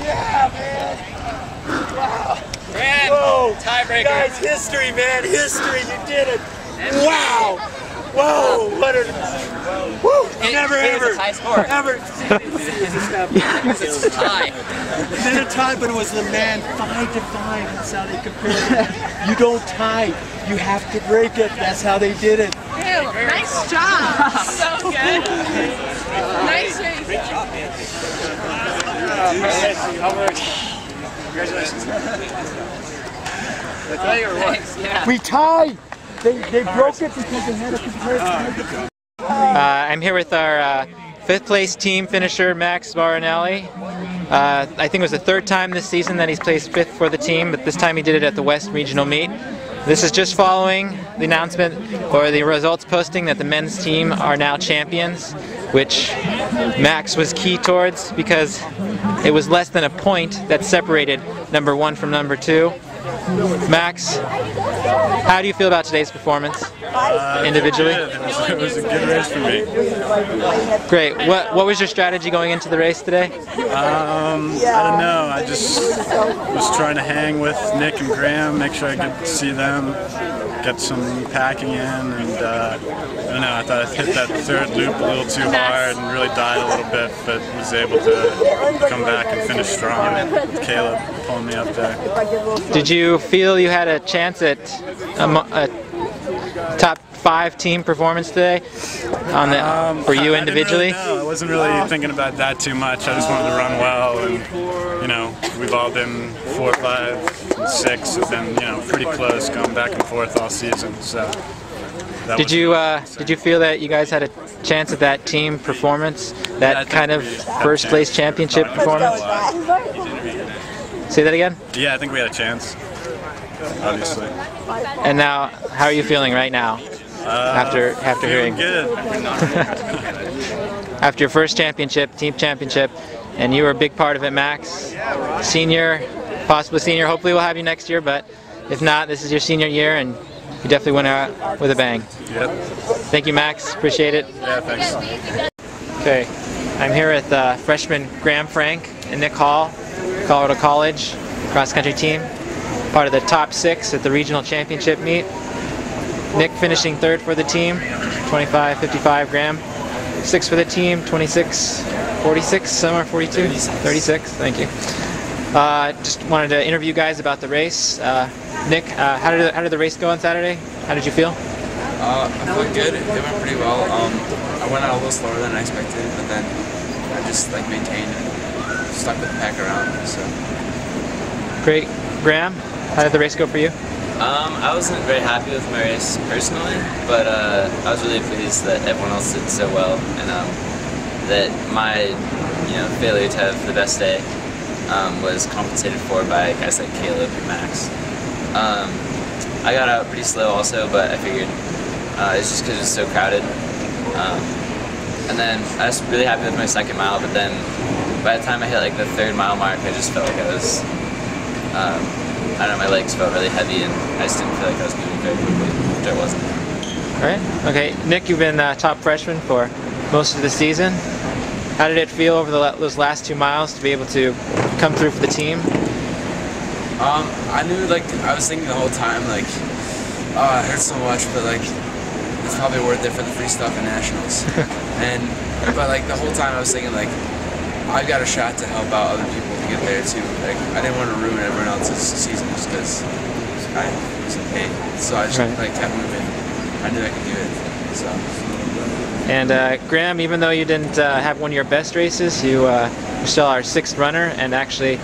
Yeah, man. Wow. Whoa. Tiebreaker. Guys, history, man. History. You did it. Wow. Whoa. What a... Woo. Never, ever. High score. Ever. It's a tie. Then a tie, but it was the man 5 to 5. That's how they compared it. You don't tie. You have to break it. That's how they did it. Ew, nice job. So good. Nice race. Great job, man. Congratulations. Did I tell you or what? Yeah. We tied. They broke it because they had a comparison. I'm here with our 5th place team finisher, Max Marinelli. I think it was the 3rd time this season that he's placed 5th for the team, but this time he did it at the West Regional Meet. This is just following the announcement or the results posting that the men's team are now champions, which Max was key towards because it was less than a point that separated number 1 from number 2. Max, how do you feel about today's performance individually? It was a good race for me. Great. What was your strategy going into the race today? I don't know. I just was trying to hang with Nick and Graham, make sure I could see them, get some packing in, and I don't know. I thought I hit that 3rd loop a little too hard and really died a little bit, but was able to come back and finish strong with Caleb pulling me up there. Did you feel you had a chance at a top 5 team performance today on the, for you individually? I wasn't really thinking about that too much. I just wanted to run well, and you know, we've all been 4, 5, and 6, have been pretty close, going back and forth all season. So. Did you feel that you guys had a chance at that team performance, that kind of 1st place championship performance? Say that again? Yeah, I think we had a chance, obviously. And now, how are you feeling right now? After hearing good. After your 1st championship, team championship, and you were a big part of it, Max. Senior, possibly senior. Hopefully we'll have you next year, but if not, this is your senior year, and you definitely went out with a bang. Yep. Thank you, Max. Appreciate it. Yeah, thanks. Okay, I'm here with freshman Graham Frank and Nick Hall, Colorado College cross-country team, part of the top 6 at the regional championship meet. Nick finishing 3rd for the team, 25.55. Graham 6th for the team, 26.46, somewhere 42, 36. Thank you. Just wanted to interview you guys about the race. Nick, how did the race go on Saturday? How did you feel? I felt good. It went pretty well. I went out a little slower than I expected, but then I just maintained and stuck with the pack around. So. Great. Graham, how did the race go for you? I wasn't very happy with my race personally, but I was really pleased that everyone else did so well, and that my failure to have the best day was compensated for by guys like Caleb and Max. I got out pretty slow also, but I figured it's just because it was so crowded. And then I was really happy with my 2nd mile, but then by the time I hit the 3rd mile mark, I just felt like I was, I don't know, my legs felt really heavy, and I just didn't feel like I was moving very quickly, which I wasn't. Alright, okay. Nick, you've been top freshman for most of the season. How did it feel over those last 2 miles to be able to come through for the team? I knew, I was thinking the whole time, oh, it hurts so much, but, it's probably worth it for the free stuff in nationals. But, the whole time I was thinking, I've got a shot to help out other people to get there, too. I didn't want to ruin everyone else's season just because I was in pain. So I just, kept moving. I knew I could do it, so. And Graham, even though you didn't have one of your best races, you're still our 6th runner, and actually,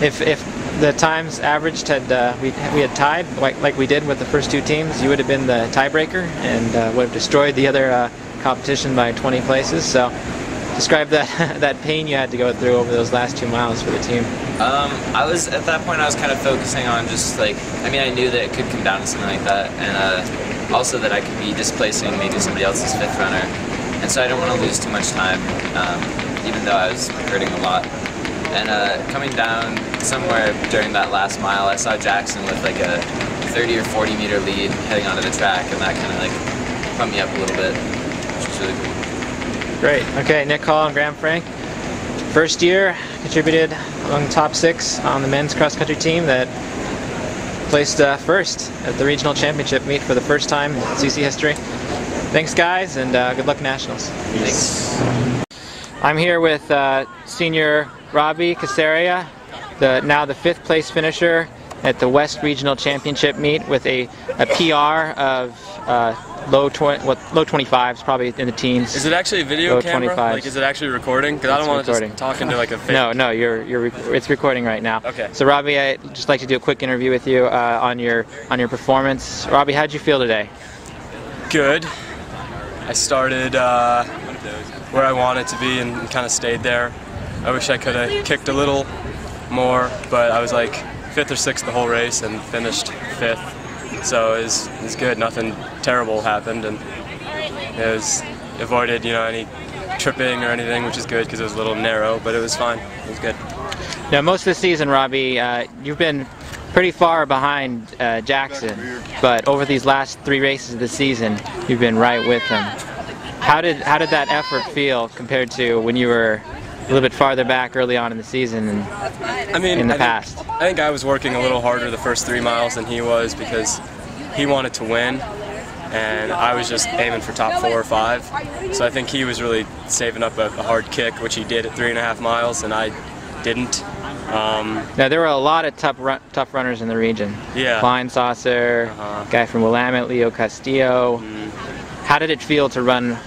if the times averaged we had tied like we did with the first 2 teams, you would have been the tiebreaker and would have destroyed the other competition by 20 places. So describe that pain you had to go through over those last 2 miles for the team. I was at that point. I was kind of focusing on just I knew that it could come down to something like that, and also that I could be displacing maybe somebody else's 5th runner, and so I didn't want to lose too much time, even though I was hurting a lot. And coming down somewhere during that last mile, I saw Jackson with a 30 or 40 meter lead heading onto the track, and that kind of pumped me up a little bit, which was really cool. Great. Okay, Nick Hall and Graham Frank, first year, contributed among the top 6 on the men's cross-country team that placed first at the regional championship meet for the first time in CC history. Thanks guys, and good luck Nationals. Thanks. I'm here with senior Robbie Castaneda, now the 5th place finisher at the West Regional Championship meet with a PR of low 25s, probably in the teens. Is it actually a video low camera? 25s. Like, is it actually recording? Because I don't want to just talk into like a fake. No, it's recording right now. Okay. So Robbie, I'd just like to do a quick interview with you on your performance. Robbie, how'd you feel today? Good. I started where I wanted to be and kind of stayed there. I wish I could have kicked a little more, but I was like 5th or 6th the whole race and finished 5th. So it was good. Nothing terrible happened, and it was avoided, any tripping or anything, which is good because it was a little narrow, but it was fine. It was good. Now, most of the season, Robbie, you've been pretty far behind Jackson, but over these last 3 races of the season, you've been right with him. How did that effort feel compared to when you were a little bit farther back early on in the season and in the past? I think I was working a little harder the first 3 miles than he was because he wanted to win, and I was just aiming for top 4 or 5. So I think he was really saving up a hard kick, which he did at 3.5 miles, and I didn't. Now there were a lot of tough runners in the region. Yeah. Klein Saucer, guy from Willamette, Leo Castillo. How did it feel to run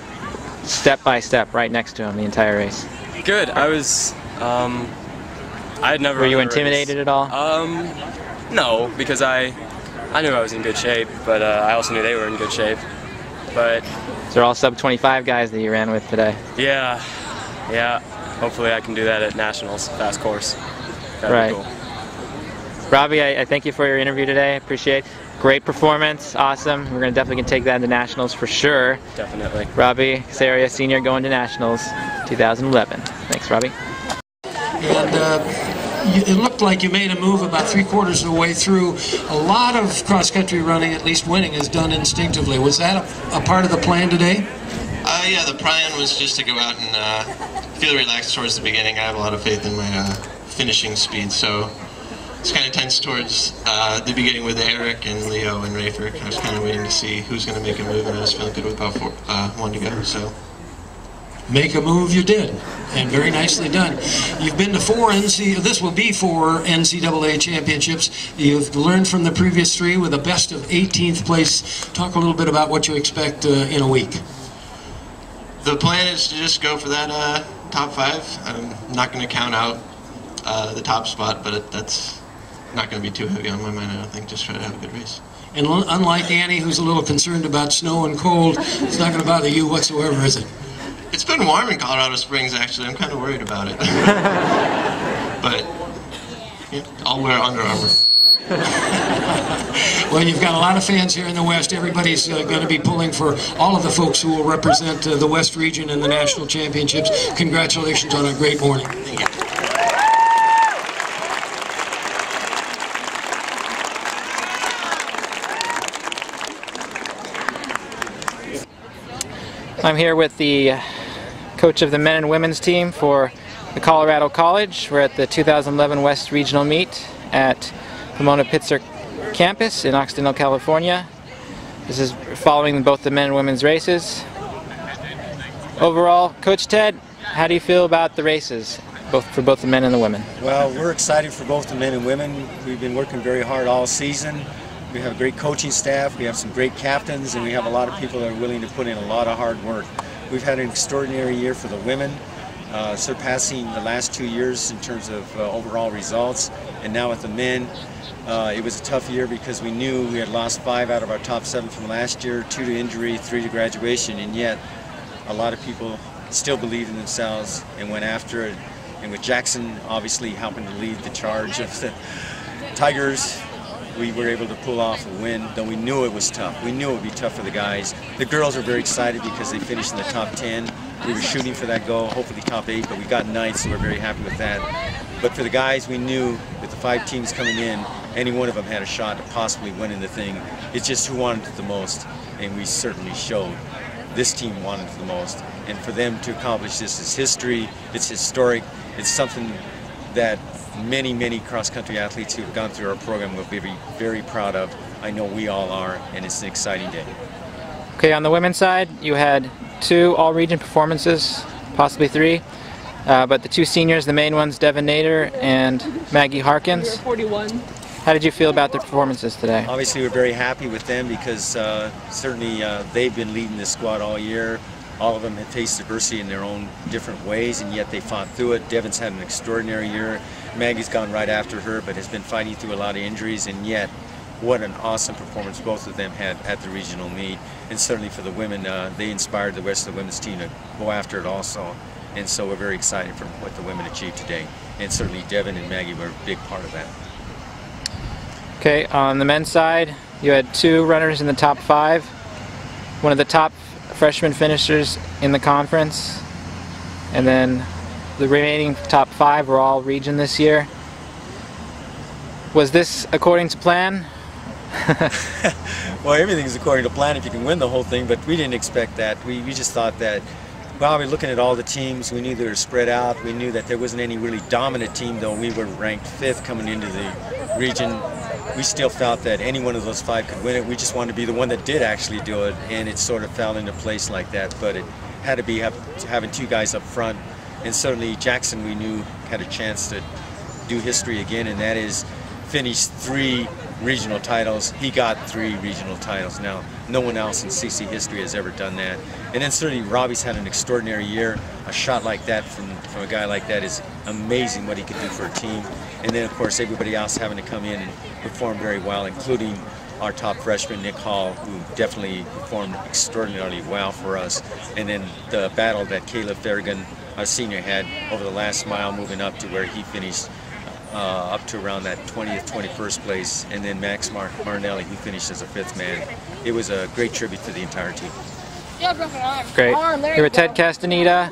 step by step right next to him the entire race? Good. I was. I had never. Were you intimidated at all? No, because I knew I was in good shape, but I also knew they were in good shape. But So they're all sub-25 guys that you ran with today. yeah. Hopefully I can do that at Nationals, fast course. That'd Right. be cool. Robbie, I thank you for your interview today. I appreciate it. Great performance, awesome. We're going to definitely take that into Nationals for sure. Definitely. Robbie Castaneda, senior, going to Nationals 2011. Thanks, Robbie. And it looked like you made a move about 3/4 of the way through. A lot of cross-country running, at least winning, is done instinctively. Was that a part of the plan today? Yeah, the plan was just to go out and feel relaxed towards the beginning. I have a lot of faith in my finishing speed, so it's kind of tense towards the beginning with Eric and Leo and Rayford. I was kind of waiting to see who's going to make a move, and I was feeling good with about 1 to go. So Make a move you did, and very nicely done. You've been to 4 this will be 4 NCAA championships. You've learned from the previous 3 with a best of 18th place. Talk a little bit about what you expect in a week. the plan is to just go for that top 5. I'm not going to count out the top spot, but that's not going to be too heavy on my mind, I don't think. Just try to have a good race. And unlike Annie, who's a little concerned about snow and cold, it's not going to bother you whatsoever, is it? It's been warm in Colorado Springs, actually. I'm kind of worried about it. But yeah, I'll wear Under Armour. Well, you've got a lot of fans here in the West. Everybody's going to be pulling for all of the folks who will represent the West region in the national championships. Congratulations on a great morning. Thank you. I'm here with the coach of the men and women's team for the Colorado College. We're at the 2011 West Regional Meet at Pomona-Pitzer campus in Occidental, California. This is following both the men and women's races. Overall, Coach Ted, how do you feel about the races, for both the men and the women? Well, we're excited for both the men and women. We've been working very hard all season. We have a great coaching staff, we have some great captains, and we have a lot of people that are willing to put in a lot of hard work. We've had an extraordinary year for the women, surpassing the last 2 years in terms of overall results. And now with the men, it was a tough year because we knew we had lost 5 out of our top 7 from last year, 2 to injury, 3 to graduation, and yet a lot of people still believed in themselves and went after it. And with Jackson obviously helping to lead the charge of the Tigers, we were able to pull off a win, though we knew it was tough. We knew it would be tough for the guys. The girls are very excited because they finished in the top 10. We were shooting for that goal, hopefully top 8, but we got 9th, so we're very happy with that. But for the guys, we knew with the 5 teams coming in, any one of them had a shot at possibly winning the thing. It's just who wanted it the most, and we certainly showed this team wanted it the most. And for them to accomplish this is history, it's historic, It's something that many cross-country athletes who have gone through our program will be very proud of. I know we all are, and it's an exciting day. Okay, on the women's side, you had 2 all-region performances, possibly 3. But the 2 seniors, the main ones, Devin Nader and Maggie Harkins. 41. How did you feel about their performances today? Obviously, we're very happy with them because certainly they've been leading the squad all year. All of them have faced adversity in their own different ways, and yet they fought through it. Devin's had an extraordinary year. Maggie's gone right after her, but has been fighting through a lot of injuries, and yet what an awesome performance both of them had at the regional meet. And certainly for the women, they inspired the rest of the women's team to go after it also. And so we're very excited for what the women achieved today. And certainly Devin and Maggie were a big part of that. Okay, on the men's side, you had 2 runners in the top 5. One of the top freshman finishers in the conference. And then the remaining top 5 were all region this year. Was this according to plan? Well, everything's according to plan if you can win the whole thing, but we didn't expect that. We just thought that, well, we're looking at all the teams. We knew they were spread out. We knew that there wasn't any really dominant team, though we were ranked 5th coming into the region. We still felt that any one of those 5 could win it. We just wanted to be the one that did actually do it, and it sort of fell into place like that. But it had to be having 2 guys up front, and certainly Jackson, we knew, had a chance to do history again, and that is finish 3 regional titles. He got 3 regional titles. Now, no one else in CC history has ever done that. And then certainly Robbie's had an extraordinary year. A shot like that from a guy like that is amazing what he can do for a team. And then, of course, everybody else having to come in and perform very well, including our top freshman, Nick Hall, who definitely performed extraordinarily well for us. And then the battle that Caleb Farragon, our senior, had over the last mile, moving up to where he finished up to around that 20th, 21st place, and then Max Marinelli, who finished as a 5th man. It was a great tribute to the entire team. Great. Here with Ted Castaneda,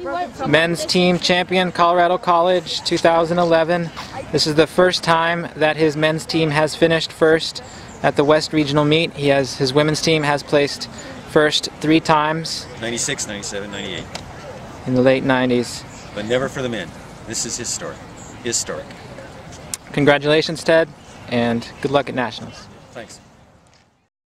men's team champion, Colorado College 2011. This is the first time that his men's team has finished first at the West Regional meet. His women's team has placed first 3 times. 96, 97, 98. In the late 90s. But never for the men. This is historic. Historic. Congratulations, Ted, and good luck at Nationals. Thanks.